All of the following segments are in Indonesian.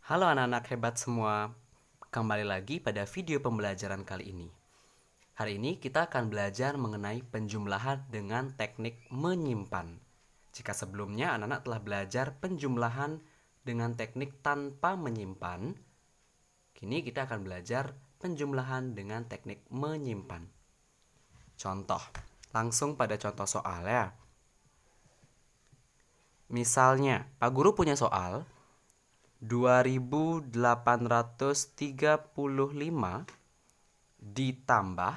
Halo anak-anak hebat semua, kembali lagi pada video pembelajaran kali ini. Hari ini kita akan belajar mengenai penjumlahan dengan teknik menyimpan. Jika sebelumnya anak-anak telah belajar penjumlahan dengan teknik tanpa menyimpan, kini kita akan belajar penjumlahan dengan teknik menyimpan. Contoh, langsung pada contoh soal ya. Misalnya, Pak Guru punya soal 2835 ditambah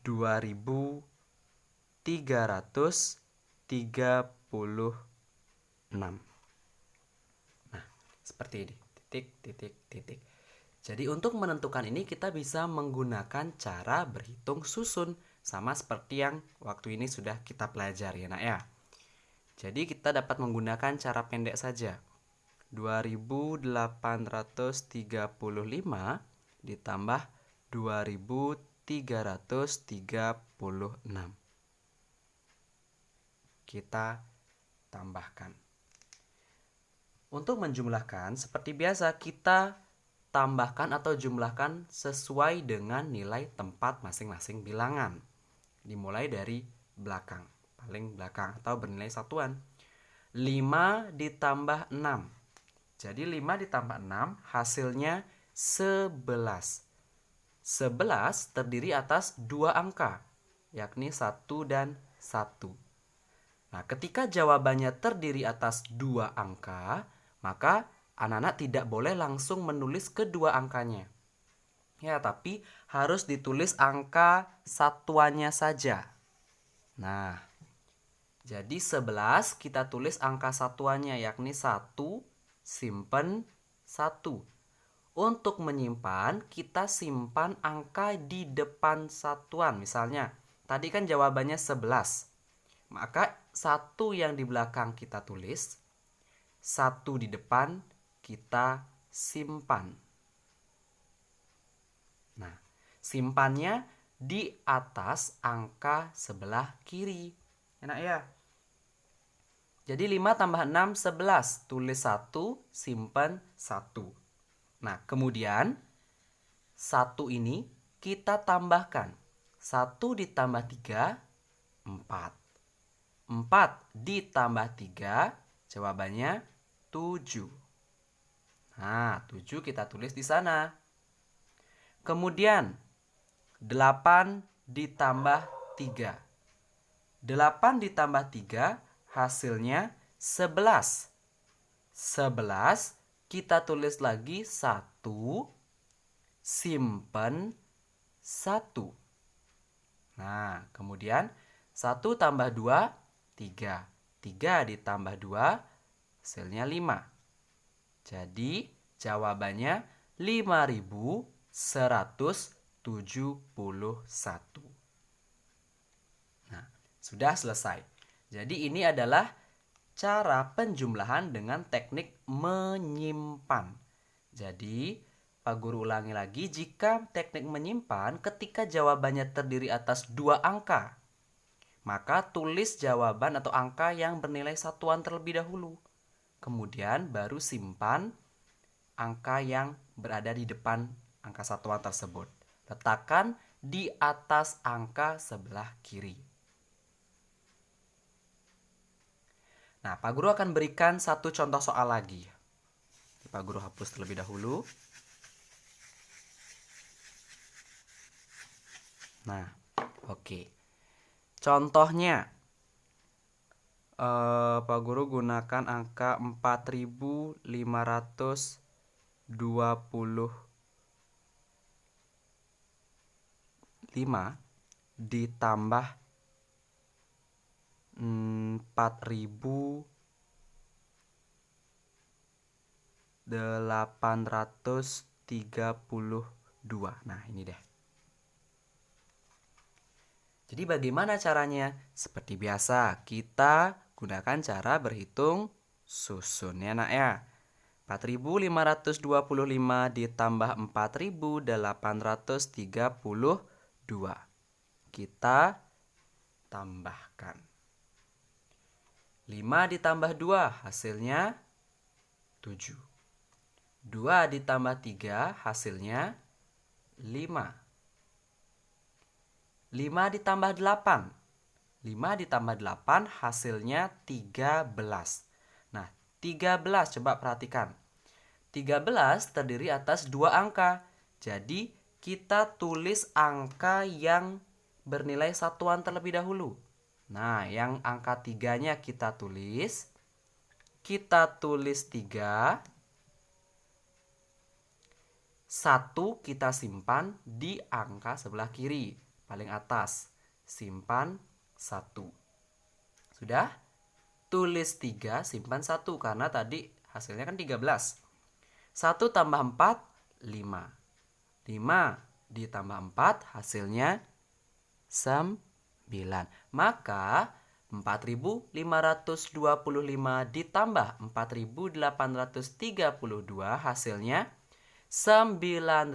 2336. Nah, seperti ini. Titik, titik, titik. Jadi untuk menentukan ini kita bisa menggunakan cara berhitung susun. Sama seperti yang waktu ini sudah kita pelajari ya nak ya. Jadi kita dapat menggunakan cara pendek saja. 2835 ditambah 2336. Kita tambahkan. Untuk menjumlahkan, seperti biasa kita tambahkan atau jumlahkan sesuai dengan nilai tempat masing-masing bilangan. Dimulai dari belakang, paling belakang atau bernilai satuan. 5 ditambah 6. Jadi 5 ditambah 6 hasilnya 11. 11 terdiri atas dua angka, yakni 1 dan 1. Nah, ketika jawabannya terdiri atas dua angka, maka anak-anak tidak boleh langsung menulis kedua angkanya. Ya, tapi harus ditulis angka satuannya saja. Nah, jadi 11 kita tulis angka satuannya yakni 1, simpen 1. Untuk menyimpan, kita simpan angka di depan satuan. Misalnya, tadi kan jawabannya 11. Maka 1 yang di belakang kita tulis, 1 di depan kita simpan. Nah, simpannya di atas angka sebelah kiri. Enak ya? Jadi 5 tambah 6, 11. Tulis 1, simpan 1. Nah, kemudian 1 ini kita tambahkan. 1 ditambah 3, 4. 4 ditambah 3, jawabannya 7. Nah, 7 kita tulis di sana. Kemudian 8 ditambah 3. 8 ditambah 3 hasilnya 11. 11 kita tulis lagi 1, simpen 1. Nah, kemudian 1 tambah 2, 3. 3 ditambah 2 hasilnya 5. Jadi jawabannya 5171. Nah, sudah selesai. Jadi ini adalah cara penjumlahan dengan teknik menyimpan. Jadi, Pak Guru ulangi lagi, jika teknik menyimpan ketika jawabannya terdiri atas dua angka, maka tulis jawaban atau angka yang bernilai satuan terlebih dahulu. Kemudian baru simpan angka yang berada di depan angka satuan tersebut. Letakkan di atas angka sebelah kiri. Nah, Pak Guru akan berikan satu contoh soal lagi. Pak Guru hapus terlebih dahulu. Nah, oke. Contohnya, Pak Guru gunakan angka 4525 ditambah 4832. Nah, ini deh. Jadi bagaimana caranya? Seperti biasa, kita gunakan cara berhitung susun ya nak ya. 4525 ditambah 4832. Kita tambahkan. 5 ditambah 2 hasilnya 7. 2 ditambah 3 hasilnya 5. 5 ditambah 8. 5 ditambah 8 hasilnya 13. Nah, 13 coba perhatikan. 13 terdiri atas 2 angka. Jadi, kita tulis angka yang bernilai satuan terlebih dahulu. Nah, yang angka 3-nya kita tulis. Kita tulis 3. 1 kita simpan di angka sebelah kiri. Paling atas. Simpan 1. Sudah? Tulis 3, simpan 1. Karena tadi hasilnya kan 13. 1 tambah 4, 5. 5 ditambah 4 hasilnya 9. Maka 4.525 ditambah 4.832 hasilnya 9.357.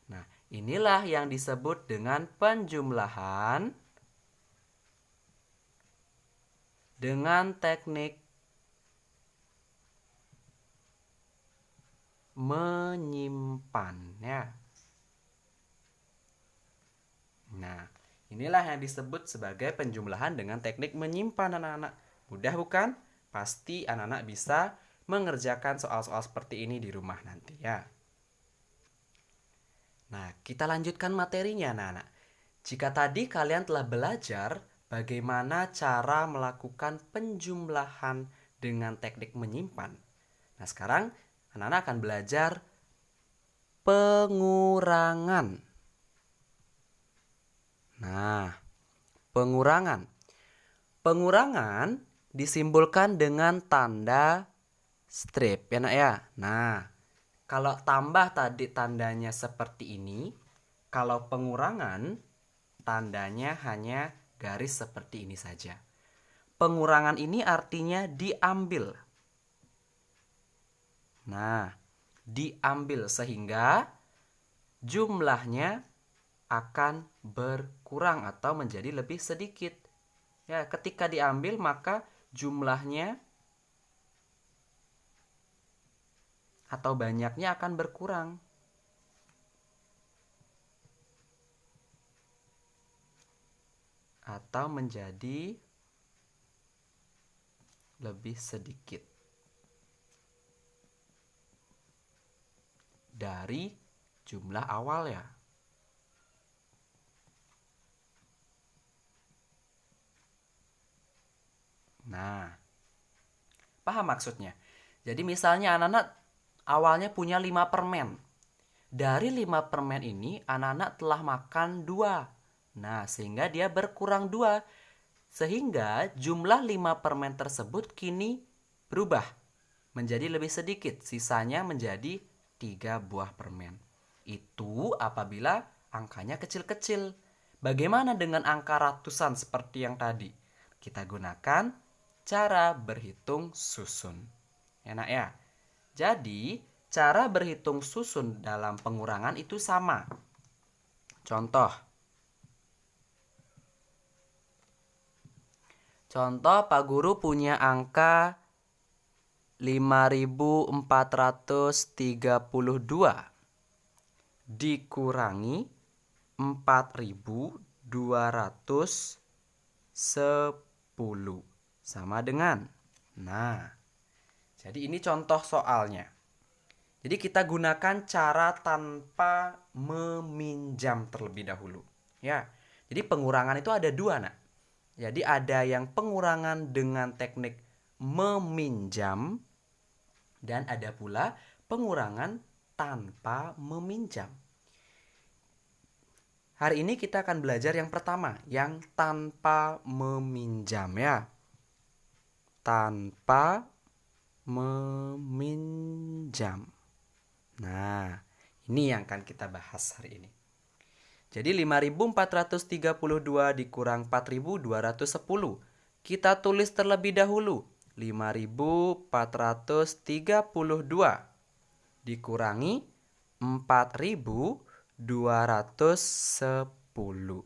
Nah, inilah yang disebut dengan penjumlahan dengan teknik menyimpan ya. Nah, inilah yang disebut sebagai penjumlahan dengan teknik menyimpan anak-anak. Mudah bukan? Pasti anak-anak bisa mengerjakan soal-soal seperti ini di rumah nanti ya. Nah, kita lanjutkan materinya anak-anak. Jika tadi kalian telah belajar bagaimana cara melakukan penjumlahan dengan teknik menyimpan. Nah, sekarang anak-anak akan belajar pengurangan. Nah, pengurangan. Pengurangan disimbolkan dengan tanda strip ya nak ya. Nah, kalau tambah tadi tandanya seperti ini, kalau pengurangan tandanya hanya garis seperti ini saja. Pengurangan ini artinya diambil. Nah, diambil sehingga jumlahnya akan berkurang atau menjadi lebih sedikit. Ya, ketika diambil maka jumlahnya atau banyaknya akan berkurang. Atau menjadi lebih sedikit dari jumlah awal ya. Nah, paham maksudnya? Jadi misalnya anak-anak awalnya punya 5 permen. Dari 5 permen ini anak-anak telah makan 2. Nah, sehingga dia berkurang 2. Sehingga jumlah 5 permen tersebut kini berubah menjadi lebih sedikit. Sisanya menjadi 3 buah permen. Itu apabila angkanya kecil-kecil. Bagaimana dengan angka ratusan seperti yang tadi? Kita gunakan cara berhitung susun. Enak ya? Jadi, cara berhitung susun dalam pengurangan itu sama. Contoh, Pak Guru punya angka 5.432 dikurangi 4.210 sama dengan. Nah, jadi ini contoh soalnya. Jadi kita gunakan cara tanpa meminjam terlebih dahulu. Ya, jadi pengurangan itu ada 2 nak. Jadi ada yang pengurangan dengan teknik meminjam dan ada pula pengurangan tanpa meminjam. Hari ini kita akan belajar yang pertama, yang tanpa meminjam ya. Tanpa meminjam. Nah, ini yang akan kita bahas hari ini. Jadi 5.432 dikurang 4.210. Kita tulis terlebih dahulu. 5.432 dikurangi 4.210.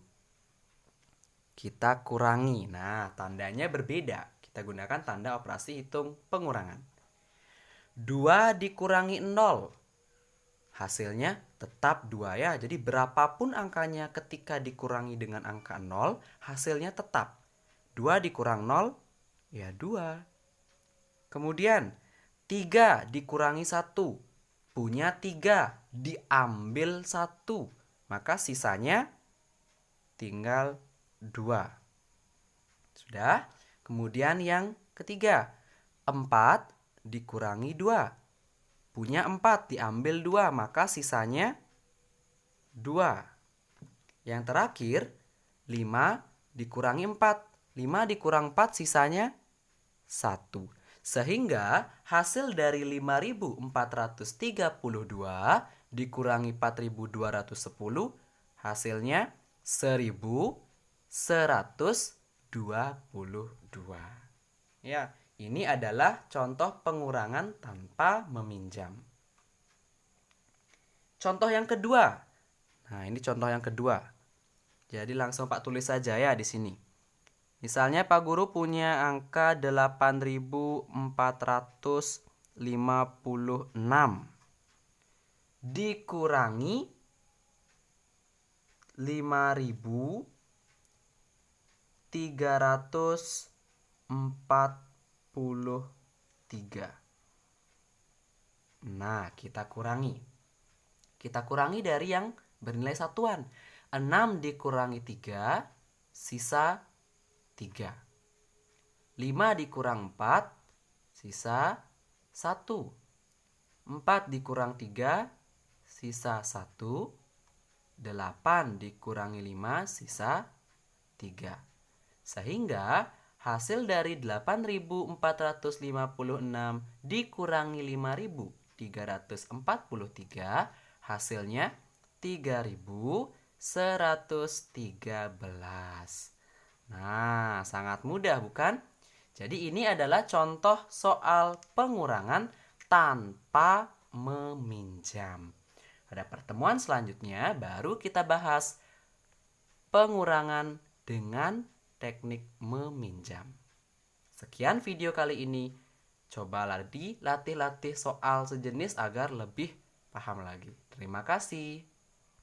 kita kurangi. Nah, tandanya berbeda. Kita gunakan tanda operasi hitung pengurangan. 2 dikurangi 0. Hasilnya tetap 2 ya. Jadi berapapun angkanya ketika dikurangi dengan angka 0, hasilnya tetap. 2 dikurang 0, ya 2. Kemudian 3 dikurangi 1. Punya 3, diambil 1. Maka sisanya tinggal 2. Sudah? Kemudian yang ketiga, 4 dikurangi 2. Punya 4, diambil 2, maka sisanya 2. Yang terakhir, 5 dikurangi 4. 5 dikurang 4, sisanya 1. Sehingga hasil dari 5.432 dikurangi 4.210, hasilnya 1.122. Ya, ini adalah contoh pengurangan tanpa meminjam. Contoh yang kedua. Nah, ini contoh yang kedua. Jadi langsung Pak tulis saja ya di sini. Misalnya Pak Guru punya angka 8.456 dikurangi 5.343. Nah, kita kurangi. Kita kurangi dari yang bernilai satuan. 6 dikurangi 3, sisa 3. 5 dikurang 4, sisa 1. 4 dikurang 3, sisa 1. 8 dikurangi 5, sisa 3. Sehingga hasil dari 8.456 dikurangi 5.343, hasilnya 3.113. Nah, sangat mudah bukan? Jadi ini adalah contoh soal pengurangan tanpa meminjam. Pada pertemuan selanjutnya baru kita bahas pengurangan dengan teknik meminjam. Sekian video kali ini. Cobalah dilatih-latih soal sejenis agar lebih paham lagi. Terima kasih.